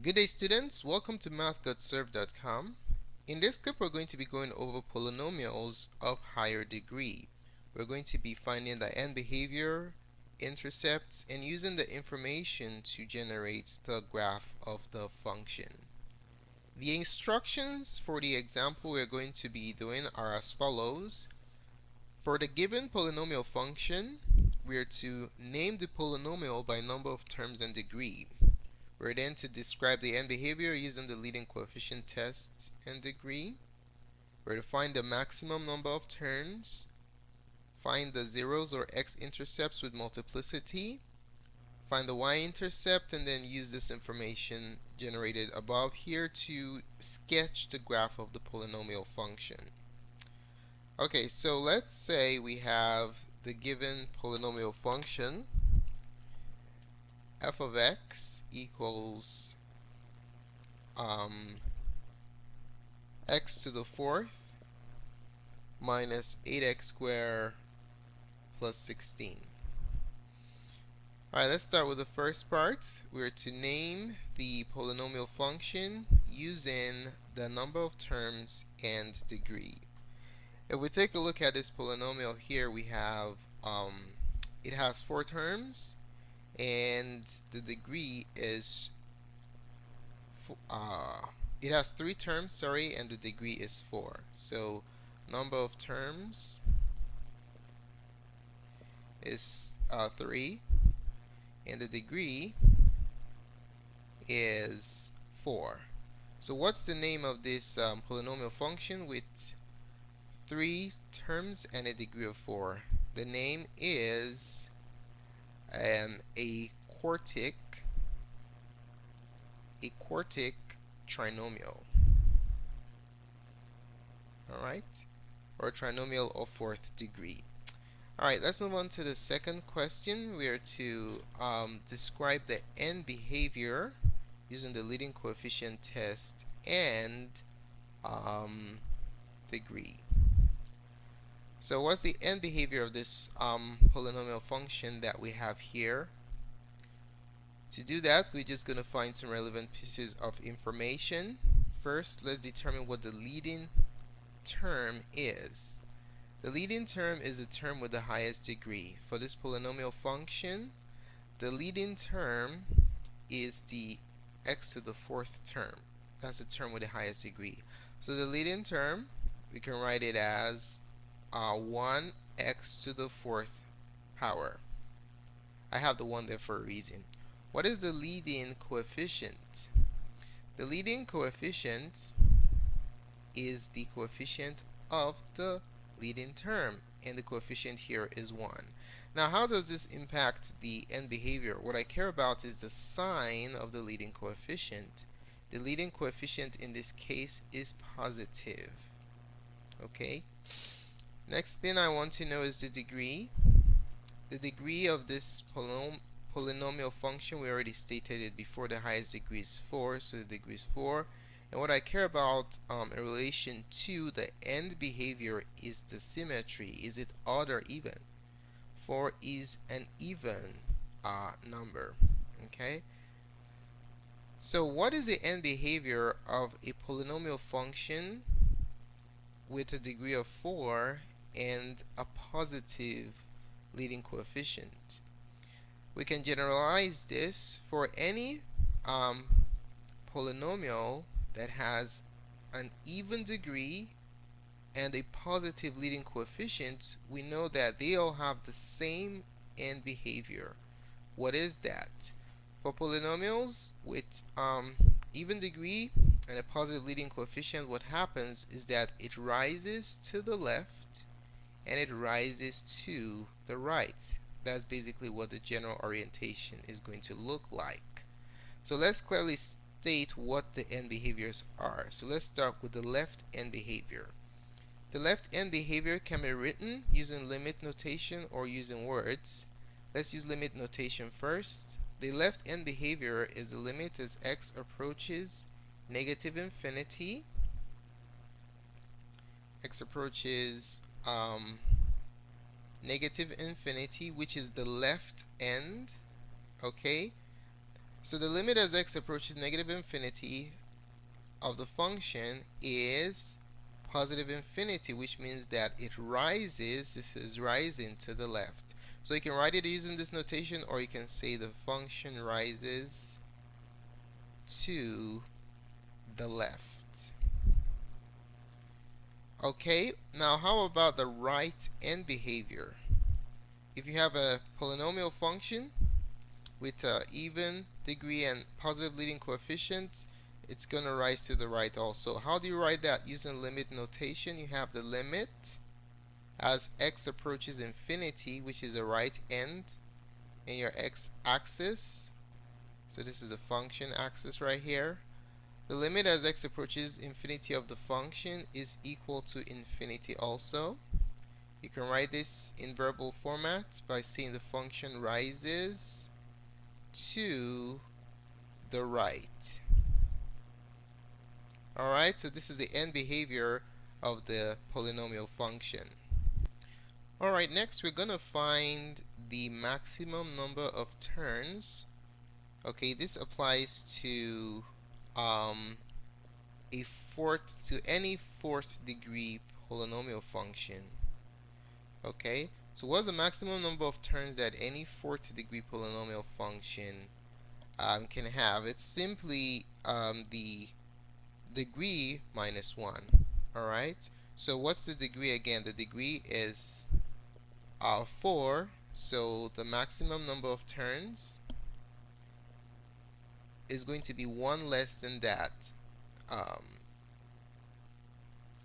Good day, students. Welcome to math.serve.com. In this clip, we're going to be going over polynomials of higher degree. We're going to be finding the end behavior, intercepts, and using the information to generate the graph of the function. The instructions for the example we're going to be doing are as follows. For the given polynomial function, we're to name the polynomial by number of terms and degree. We're then to describe the end behavior using the leading coefficient test and degree. We're to find the maximum number of terms, find the zeros or x-intercepts with multiplicity, find the y-intercept, and then use this information generated above here to sketch the graph of the polynomial function. Okay, so let's say we have the given polynomial function f of x equals x to the fourth minus 8x squared plus 16. Alright, let's start with the first part. We're to name the polynomial function using the number of terms and degree. If we take a look at this polynomial here, we have it has 4 terms and the degree is it has 3 terms, and the degree is 4. So number of terms is 3 and the degree is 4. So what's the name of this polynomial function with 3 terms and a degree of 4? The name is a quartic trinomial. Alright? Or trinomial of 4th degree. Alright, let's move on to the second question. We are to describe the end behavior using the leading coefficient test and degree. So what's the end behavior of this polynomial function that we have here? To do that, we're just going to find some relevant pieces of information. First, let's determine what the leading term is. The leading term is the term with the highest degree. For this polynomial function, the leading term is the x to the 4th term. That's the term with the highest degree. So the leading term, we can write it as 1x to the 4th power. I have the 1 there for a reason. What is the leading coefficient? The leading coefficient is the coefficient of the leading term, and the coefficient here is 1. Now, how does this impact the end behavior? What I care about is the sign of the leading coefficient. The leading coefficient in this case is positive. Okay? Next thing I want to know is the degree. The degree of this polynomial function, we already stated it before, the highest degree is 4, so the degree is 4. And what I care about in relation to the end behavior is the symmetry. Is it odd or even? 4 is an even number. Okay? So what is the end behavior of a polynomial function with a degree of 4 and a positive leading coefficient? We can generalize this for any polynomial that has an even degree and a positive leading coefficient. We know that they all have the same end behavior. What is that? For polynomials with even degree and a positive leading coefficient, what happens is that it rises to the left and it rises to the right. That's basically what the general orientation is going to look like. So let's clearly state what the end behaviors are. So let's start with the left end behavior. The left end behavior can be written using limit notation or using words. Let's use limit notation first. The left end behavior is the limit as x approaches negative infinity. X approaches negative infinity, which is the left end. Okay, So the limit as x approaches negative infinity of the function is positive infinity, which means that it rises. This is rising to the left. So you can write it using this notation, or you can say the function rises to the left. Okay, now how about the right end behavior? If you have a polynomial function with even degree and positive leading coefficients, it's going to rise to the right also. How do you write that? Using limit notation, you have the limit as x approaches infinity, which is the right end in your x-axis. So this is a function axis right here. The limit as x approaches infinity of the function is equal to infinity also. You can write this in verbal format by saying the function rises to the right. Alright, so this is the end behavior of the polynomial function. Alright, next we're going to find the maximum number of terms. Okay, this applies to any fourth degree polynomial function. Okay, so what's the maximum number of terms that any fourth degree polynomial function can have? It's simply the degree minus 1. Alright, so what's the degree again? The degree is 4, so the maximum number of terms is going to be 1 less than that.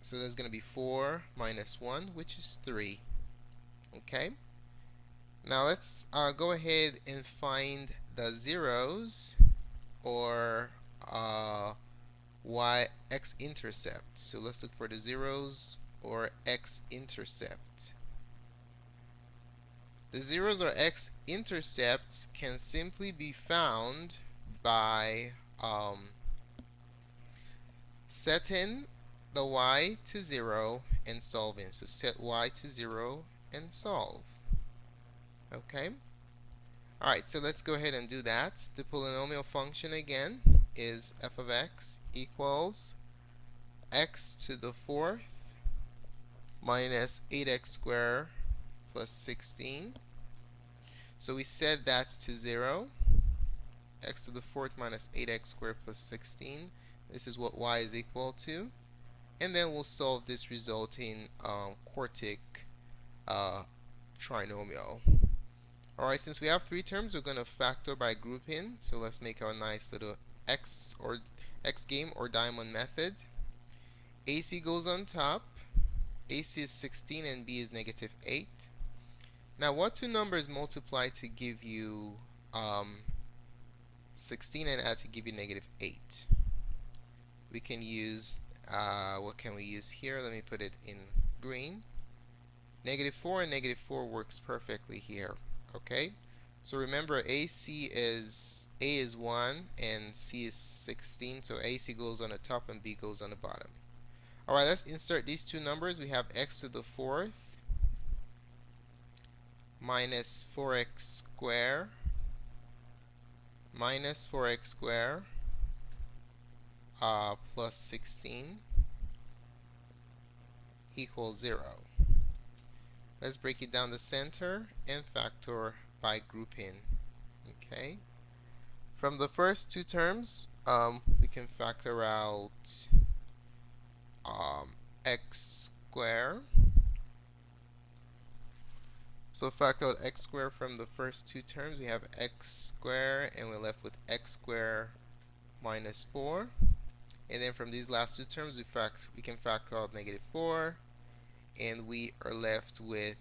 So that's going to be 4 minus 1, which is 3. Okay, now let's go ahead and find the zeros, or x-intercept. So let's look for the zeros or x-intercept. The zeros or x-intercepts can simply be found by setting the y to 0 and solving. So set y to 0 and solve. Okay. Alright, so let's go ahead and do that. The polynomial function again is f of x equals x to the 4th minus 8x squared plus 16. So we set that to 0. X to the 4th minus 8x squared plus 16. This is what y is equal to. And then we'll solve this resulting quartic trinomial. Alright, since we have 3 terms, we're going to factor by grouping. So let's make our nice little x game or diamond method. AC goes on top. AC is 16 and B is negative 8. Now what two numbers multiply to give you 16 and add to give you negative 8? We can use, what can we use here? Let me put it in green. Negative 4 and negative 4 works perfectly here. Okay, so remember A is 1 and C is 16, so AC goes on the top and B goes on the bottom. Alright, let's insert these two numbers. We have x to the 4th minus 4x squared minus 4x squared plus 16 equals 0. Let's break it down the center and factor by grouping. Okay. From the first two terms, we can factor out x squared. So factor out x squared from the first two terms. We have x squared, and we're left with x squared minus 4. And then from these last two terms, we can factor out negative 4, and we are left with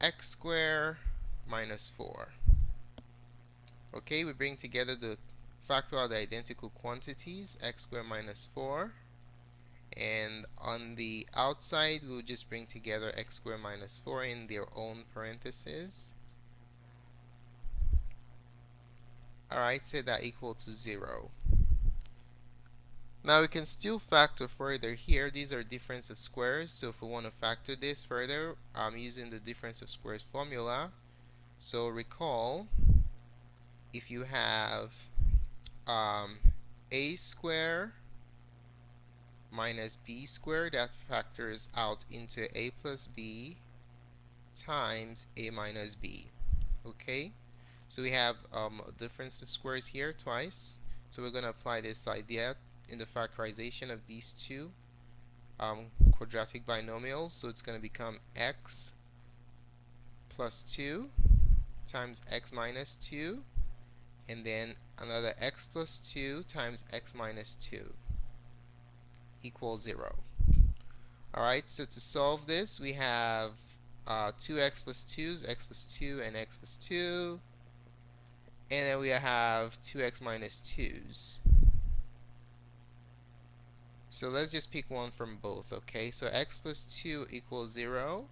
x squared minus 4. Okay, we bring together the factor out the identical quantities, x squared minus 4. And on the outside, we'll just bring together x squared minus 4 in their own parentheses. Alright, set that equal to 0. Now we can still factor further here. These are difference of squares, so if we want to factor this further, I'm using the difference of squares formula. So recall if you have a square minus b squared, that factors out into a plus b times a minus b. Okay, so we have a difference of squares here twice. So we're going to apply this idea in the factorization of these two quadratic binomials. So it's going to become x plus 2 times x minus 2, and then another x plus 2 times x minus 2 equals 0. Alright, so to solve this, we have 2x plus 2's x plus 2 and x plus 2. And then we have 2x minus 2's. So let's just pick one from both, okay? So x plus 2 equals 0.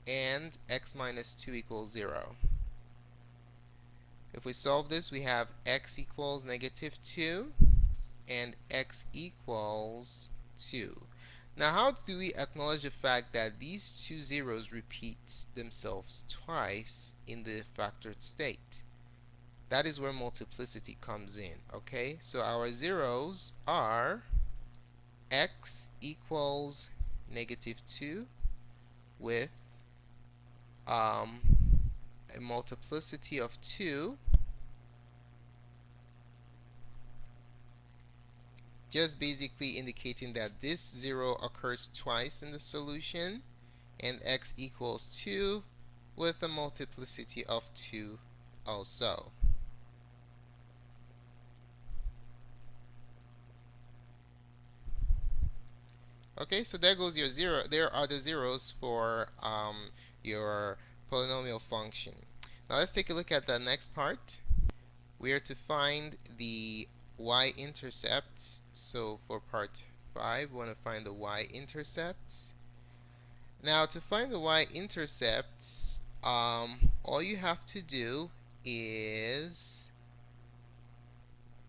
And x minus 2 equals 0. If we solve this, we have x equals negative 2 and x equals 2. Now, how do we acknowledge the fact that these two zeros repeat themselves twice in the factored state? That is where multiplicity comes in, okay? So our zeros are x equals negative 2 with a multiplicity of 2, just basically indicating that this 0 occurs twice in the solution, and x equals 2 with a multiplicity of 2 also. Okay, so there goes your zero. There are the zeros for your polynomial function. Now let's take a look at the next part. We are to find the y-intercepts. So for part 5, we want to find the y-intercepts. Now to find the y-intercepts, all you have to do is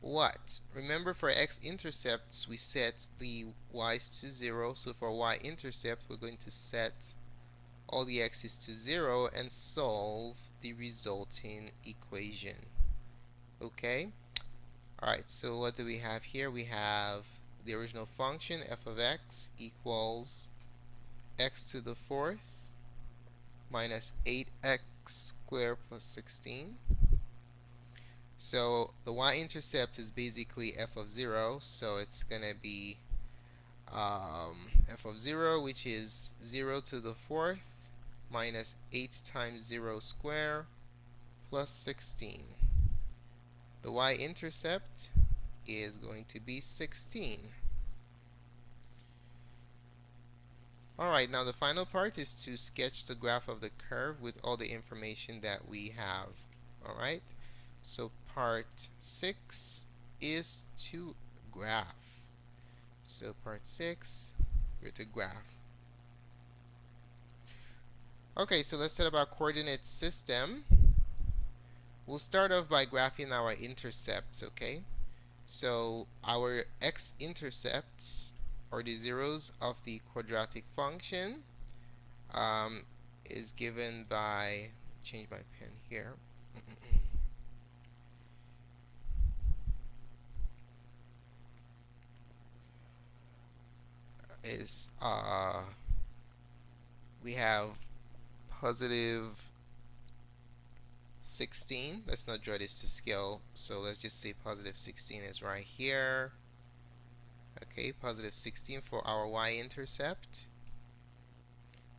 what? Remember, for x-intercepts, we set the y's to 0. So for y-intercept, we're going to set all the x's to 0 and solve the resulting equation. Okay? Alright, so what do we have here? We have the original function, f of x equals x to the 4th minus 8x squared plus 16. So the y-intercept is basically f of 0, so it's going to be f of 0, which is 0 to the 4th minus 8 times 0 squared plus 16. The y-intercept is going to be 16. Alright, now the final part is to sketch the graph of the curve with all the information that we have. Alright, so part 6 is to graph. So part 6, we're to graph. Okay, so let's set up our coordinate system. We'll start off by graphing our intercepts, okay? So our x-intercepts, or the zeros of the quadratic function, is given by, change my pen here. Is we have positive 16. Let's not draw this to scale, so let's just say positive 16 is right here. Okay, positive 16 for our y-intercept.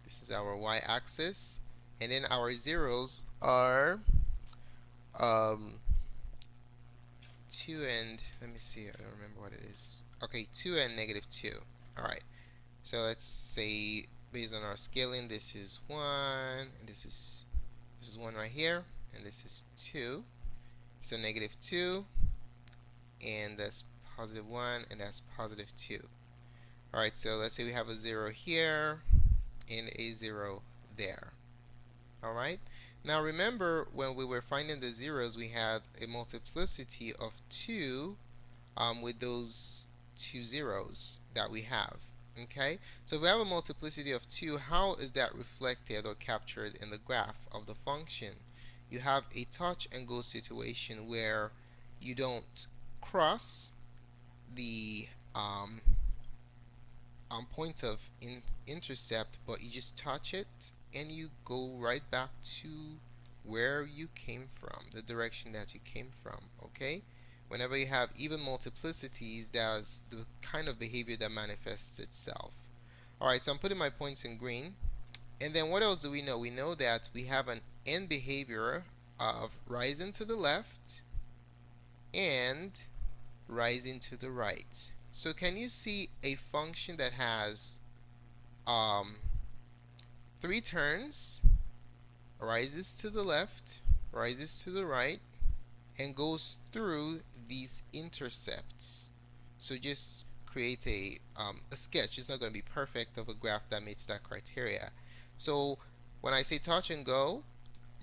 This is our y-axis, and then our zeros are 2 and, let me see, I don't remember what it is. Okay, 2 and negative 2. Alright, so let's say based on our scaling, this is 1, and this is 1 right here, and this is 2. So negative 2, and that's positive 1, and that's positive 2. Alright, so let's say we have a 0 here and a 0 there. Alright, now remember, when we were finding the zeros, we had a multiplicity of 2 with those two zeros that we have. Okay, so if we have a multiplicity of 2, how is that reflected or captured in the graph of the function? you have a touch and go situation where you don't cross the um, point of intercept, but you just touch it and you go right back to where you came from, the direction that you came from. Okay, whenever you have even multiplicities, that's the kind of behavior that manifests itself. Alright, so I'm putting my points in green. And then what else do we know? We know that we have an end behavior of rising to the left and rising to the right. So can you see a function that has um, 3 turns, rises to the left, rises to the right, and goes through these intercepts? So just create a sketch. It's not going to be perfect of a graph that meets that criteria. So when I say touch and go,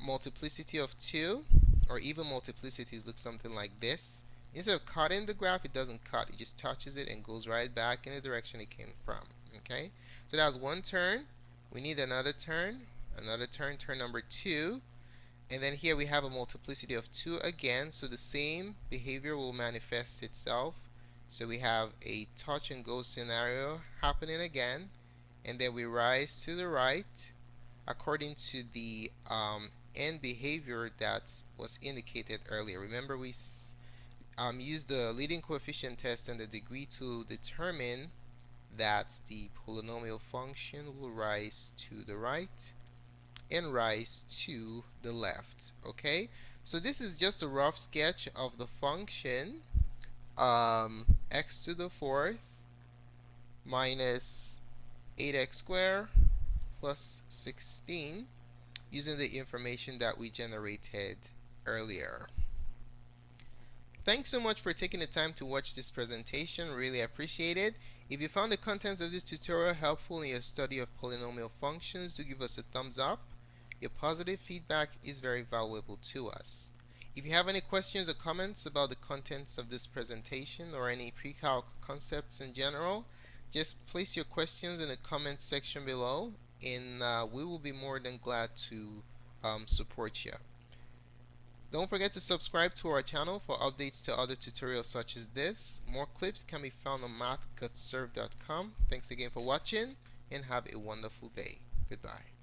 multiplicity of 2, or even multiplicities look something like this. Instead of cutting the graph, it doesn't cut. It just touches it and goes right back in the direction it came from. Okay? So that's one turn. We need another turn, turn number 2. And then here we have a multiplicity of 2 again, so the same behavior will manifest itself. So we have a touch and go scenario happening again, and then we rise to the right according to the end behavior that was indicated earlier. Remember, we used the leading coefficient test and the degree to determine that the polynomial function will rise to the right and rise to the left. Okay, so this is just a rough sketch of the function x to the 4th minus 8x squared plus 16 using the information that we generated earlier. Thanks so much for taking the time to watch this presentation. Really appreciate it. If you found the contents of this tutorial helpful in your study of polynomial functions, do give us a thumbs up. Your positive feedback is very valuable to us. If you have any questions or comments about the contents of this presentation or any pre-calc concepts in general, just place your questions in the comments section below, and we will be more than glad to support you. Don't forget to subscribe to our channel for updates to other tutorials such as this. More clips can be found on mathgotserved.com. Thanks again for watching and have a wonderful day. Goodbye.